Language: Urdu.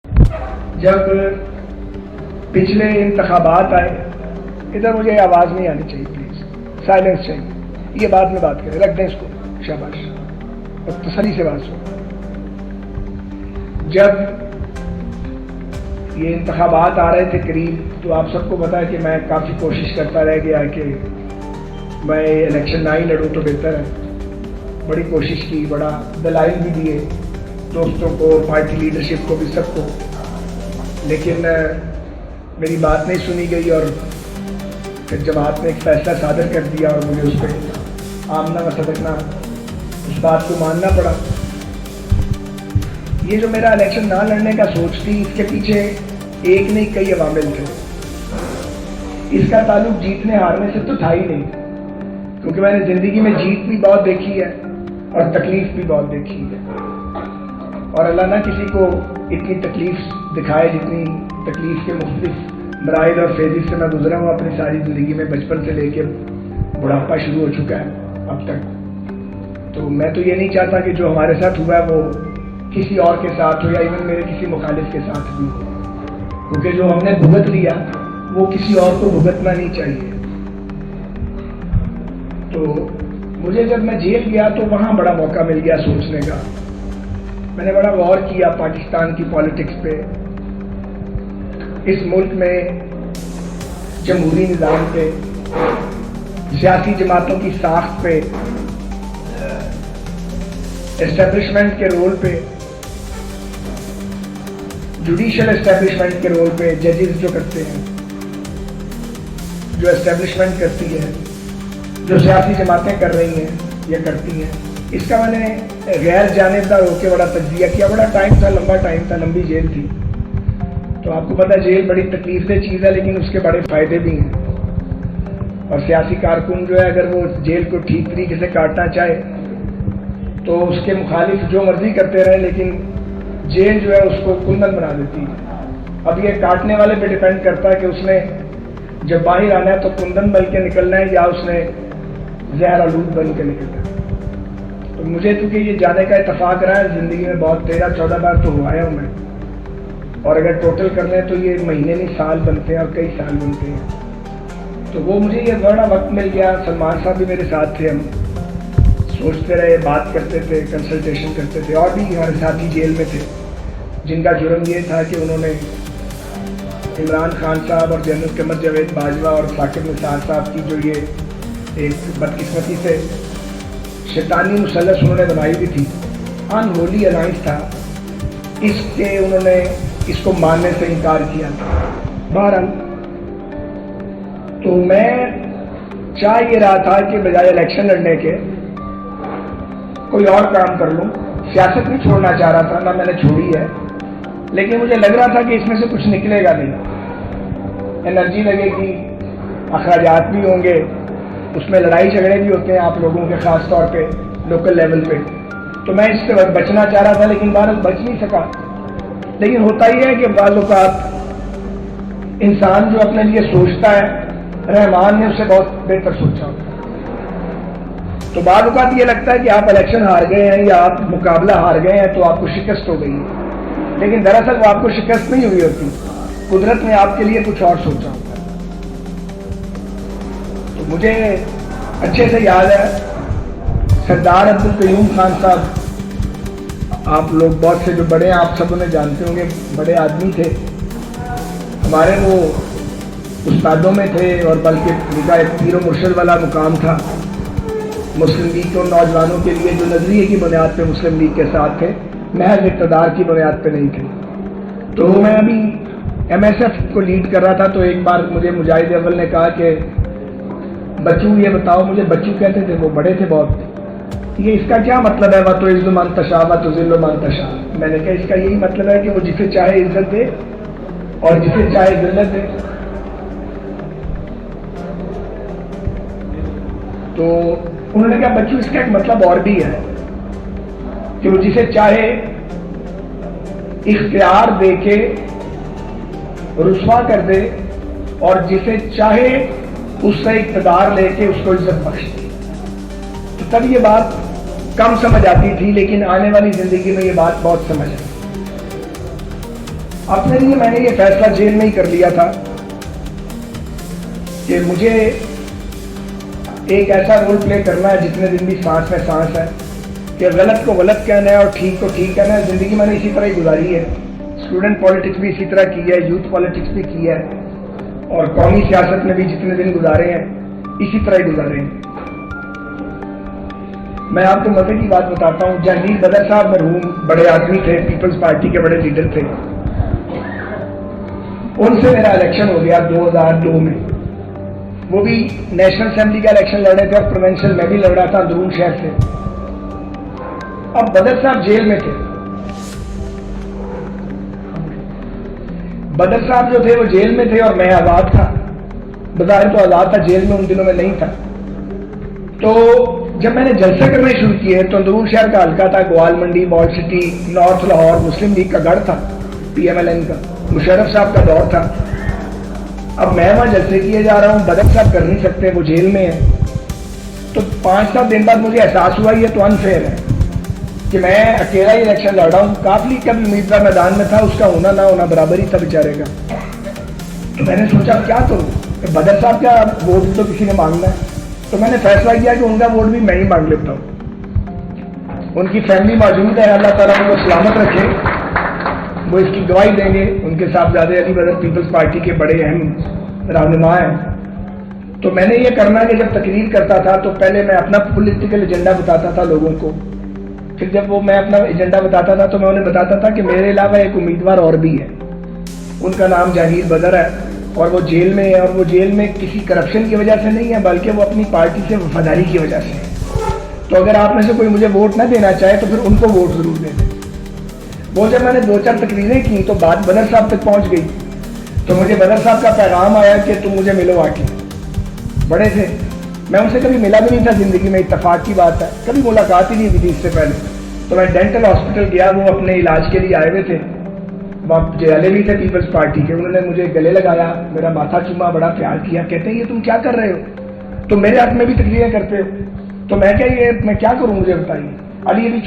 جب پچھلے انتخابات آئے ادھر مجھے آواز نہیں آنی چاہیے، پلیز سائلنس چاہیے، یہ بعد میں بات کریں، رکھ دیں اس کو، شاباش، اور تسلی سے بات سنو۔ جب یہ انتخابات آ رہے تھے قریب، تو آپ سب کو پتا ہے کہ میں کافی کوشش کرتا رہ گیا کہ میں الیکشن نہ ہی لڑوں تو بہتر ہے۔ بڑی کوشش کی، بڑا دلائل بھی دیے دوستوں کو، پارٹی لیڈرشپ کو بھی، سب کو، لیکن میری بات نہیں سنی گئی، اور پھر جماعت نے ایک فیصلہ صادر کر دیا اور مجھے اس پہ آمنا و صدقنا اس بات کو ماننا پڑا۔ یہ جو میرا الیکشن نہ لڑنے کا سوچ تھی، اس کے پیچھے ایک نہیں کئی عوامل تھے۔ اس کا تعلق جیتنے ہارنے سے تو تھا ہی نہیں، کیونکہ میں نے زندگی میں جیت بھی بہت دیکھی ہے اور تکلیف بھی بہت دیکھی ہے، اور اللہ نہ کسی کو اتنی تکلیف دکھائے جتنی تکلیف کے مختلف مراحل اور فیزز سے میں گزرا ہوں اپنی ساری زندگی میں، بچپن سے لے کے بڑھاپا شروع ہو چکا ہے اب تک۔ تو میں تو یہ نہیں چاہتا کہ جو ہمارے ساتھ ہوا ہے وہ کسی اور کے ساتھ ہو، یا ایون میرے کسی مخالف کے ساتھ بھی ہو، کیونکہ جو ہم نے بھگت لیا وہ کسی اور کو بھگتنا نہیں چاہیے۔ تو مجھے جب میں جیل گیا تو وہاں بڑا موقع مل گیا سوچنے کا، میں نے بڑا غور کیا پاکستان کی پالیٹکس پہ، اس ملک میں جمہوری نظام پہ، سیاسی جماعتوں کی ساخت پہ، اسٹیبلشمنٹ کے رول پہ، جوڈیشل اسٹیبلشمنٹ کے رول پہ، ججز جو کرتے ہیں، جو اسٹیبلشمنٹ کرتی ہے، جو سیاسی جماعتیں کر رہی ہیں یا کرتی ہیں، اس کا میں نے غیر جانبدار ہو کے بڑا تجزیہ کیا۔ بڑا ٹائم تھا، لمبا ٹائم تھا، لمبی جیل تھی۔ تو آپ کو پتہ ہے جیل بڑی تکلیف دہ چیز ہے، لیکن اس کے بڑے فائدے بھی ہیں، اور سیاسی کارکن جو ہے اگر وہ جیل کو ٹھیک طریقے سے کاٹنا چاہے تو اس کے مخالف جو مرضی کرتے رہے، لیکن جیل جو ہے اس کو کندن بنا دیتی ہے۔ اب یہ کاٹنے والے پہ ڈیپینڈ کرتا ہے کہ اس نے جب باہر آنا ہے تو کندن بن کے نکلنا ہے یا اس نے زہر آلود بن کے نکلنا ہے۔ تو مجھے چونکہ یہ جانے کا اتفاق رہا ہے زندگی میں، بہت 13-14 بار تو ہوا آیا ہوں میں، اور اگر ٹوٹل کر لیں تو یہ مہینے نہیں سال بنتے ہیں، اور کئی سال بنتے ہیں۔ تو وہ مجھے یہ بڑا وقت مل گیا، سلمان صاحب بھی میرے ساتھ تھے، ہم سوچتے رہے، بات کرتے تھے، کنسلٹیشن کرتے تھے، اور بھی ہمارے ساتھی جیل میں تھے جن کا جرم یہ تھا کہ انہوں نے عمران خان صاحب اور جنرل قمر جاوید باجوہ اور ثاقب نثار صاحب کی جو یہ ایک بدقسمتی سے شیطانی مثلث انہوں نے بنائی ہوئی تھی، ان ہولی الائنس تھا، اس کے انہوں نے اس کو ماننے سے انکار کیا تھا۔ بہرحال تو میں چاہ یہ رہا تھا کہ بجائے الیکشن لڑنے کے کوئی اور کام کر لوں، سیاست نہیں چھوڑنا چاہ رہا تھا، نہ میں نے چھوڑی ہے، لیکن مجھے لگ رہا تھا کہ اس میں سے کچھ نکلے گا نہیں، انرجی لگے گی، اخراجات بھی ہوں گے، اس میں لڑائی جھگڑے بھی ہوتے ہیں آپ لوگوں کے، خاص طور پہ لوکل لیول پہ، تو میں اس سے بچنا چاہ رہا تھا، لیکن بہرحال بچ نہیں سکا۔ لیکن ہوتا ہی ہے کہ بعض اوقات انسان جو اپنے لیے سوچتا ہے، رحمان نے اسے بہت بہتر سوچا ہوتا ہے۔ تو بعض اوقات یہ لگتا ہے کہ آپ الیکشن ہار گئے ہیں یا آپ مقابلہ ہار گئے ہیں تو آپ کو شکست ہو گئی ہے، لیکن دراصل وہ آپ کو شکست نہیں ہوئی ہوتی، قدرت نے آپ کے لیے کچھ اور سوچا ہوتا ہے۔ تو مجھے اچھے سے یاد ہے سردار عبدالقیوم خان صاحب، آپ لوگ بہت سے جو بڑے ہیں آپ سب انہیں جانتے ہوں گے، بڑے آدمی تھے ہمارے، وہ استادوں میں تھے، اور بلکہ ان کا ایک پیر و مرشد والا مقام تھا مسلم لیگ کو نوجوانوں کے لیے، جو نظریے کی بنیاد پہ مسلم لیگ کے ساتھ تھے، محض اقتدار کی بنیاد پہ نہیں تھے۔ تو میں ابھی ایم ایس ایف کو لیڈ کر رہا تھا، تو ایک بار مجھے مجاہد اول نے کہا کہ بچو یہ بتاؤ، مجھے بچو کہتے تھے، وہ بڑے تھے بہت، یہ اس کا کیا مطلب ہے وَتُعِزُّ مَن تَشَاءُ وَتُذِلُّ مَن تَشَاءُ؟ میں نے کہا اس کا یہی مطلب ہے کہ وہ جسے چاہے عزت دے اور جسے چاہے ذلت دے۔ تو انہوں نے کہا بچوں اس کا ایک مطلب اور بھی ہے کہ وہ جسے چاہے اختیار دے کے رسوا کر دے، اور جسے چاہے اس سے اقتدار لے کے اس کو عزت بخش دے۔ تو تب یہ بات کم سمجھ آتی تھی، لیکن آنے والی زندگی میں یہ بات بہت سمجھ آئی۔ اپنے لیے میں نے یہ فیصلہ جیل میں ہی کر لیا تھا کہ مجھے ایک ایسا رول پلے کرنا ہے جتنے دن بھی سانس میں سانس ہے، کہ غلط کو غلط کہنا ہے اور ٹھیک کو ٹھیک کہنا ہے. زندگی میں نے اسی طرح ہی گزاری ہے. اسٹوڈنٹ پالیٹکس بھی اسی طرح کی ہے، یوتھ پالیٹکس بھی کی ہے، اور قومی سیاست میں بھی جتنے دن گزارے ہیں اسی طرح ہی گزارے ہیں. میں آپ کو مزے کی بات بتاتا ہوں. جہانگیر بدر صاحب مرحوم بڑے آدمی تھے، پیپلز پارٹی کے بڑے لیڈر تھے. ان سے میرا الیکشن ہو گیا 2002 میں. وہ بھی نیشنل اسمبلی کا الیکشن لڑ رہے تھے اور پروونشل میں بھی لڑ رہا تھا اندرون شہر سے. اب بدر صاحب جیل میں تھے. بدر صاحب جو تھے وہ جیل میں تھے اور میں آزاد تھا. بظاہر تو آزاد تھا، جیل میں ان دنوں میں نہیں تھا. تو جب میں نے جلسے کرنے شروع کیے تو اندرون شہر کا حلقہ تھا گوال منڈی، مال سٹی، نارتھ لاہور، مسلم لیگ کا گڑھ تھا، پی ایم ایل این کا، مشرف صاحب کا دور تھا. اب میں وہاں جلسے کیے جا رہا ہوں، بدر صاحب کر نہیں سکتے، وہ جیل میں ہیں. تو 5-7 دن بعد مجھے احساس ہوا یہ تو انفیئر ہے کہ میں اکیلا ہی الیکشن لڑ رہا ہوں. کافی کبھی امیدوار میدان میں تھا، اس کا ہونا نہ ہونا برابر ہی تھا بیچارے کا. تو میں نے سوچا کیا کروں، بدر صاحب کا ووٹ تو کسی نے مانگنا ہے. تو میں نے فیصلہ کیا کہ ان کا ووٹ بھی میں ہی مانگ لیتا ہوں. ان کی فیملی موجود ہے، اللہ تعالیٰ ان کو سلامت رکھے، وہ اس کی گواہی دیں گے. ان کے صاحبزادے علی بدر پیپلز پارٹی کے بڑے اہم رہنما ہیں. تو میں نے یہ کرنا کہ جب تقریر کرتا تھا تو پہلے میں اپنا پولیٹیکل ایجنڈا بتاتا تھا لوگوں کو. پھر جب وہ میں اپنا ایجنڈا بتاتا تھا تو میں انہیں بتاتا تھا کہ میرے علاوہ ایک امیدوار اور بھی ہے، ان کا نام جہانگیر بدر ہے، اور وہ جیل میں ہے. اور وہ جیل میں کسی کرپشن کی وجہ سے نہیں ہے، بلکہ وہ اپنی پارٹی سے وفاداری کی وجہ سے ہے. تو اگر آپ میں سے کوئی مجھے ووٹ نہ دینا چاہے تو پھر ان کو ووٹ ضرور دے دیں. وہ جب میں نے 2-4 تقریریں کی تو بات بدر صاحب تک پہنچ گئی. تو مجھے بدر صاحب کا پیغام آیا کہ تم مجھے ملو آ کے. بڑے تھے، میں ان سے کبھی ملا بھی نہیں تھا زندگی میں، اتفاق کی بات ہے، کبھی ملاقات ہی نہیں ہوئی تھی اس سے پہلے. تو میں ڈینٹل ہاسپٹل گیا، وہ اپنے علاج کے لیے آئے ہوئے تھے، وہاں جیالے بھی تھے پیپلز پارٹی کے. انہوں نے مجھے گلے لگایا، میرا ماتھا چوما، بڑا پیار کیا. کہتے ہیں یہ تم کیا کر رہے ہو، تم میرے حق میں بھی تقریریں کرتے ہو. تو میں کیا یہ میں کیا کروں، مجھے بتائیے. علی ابھی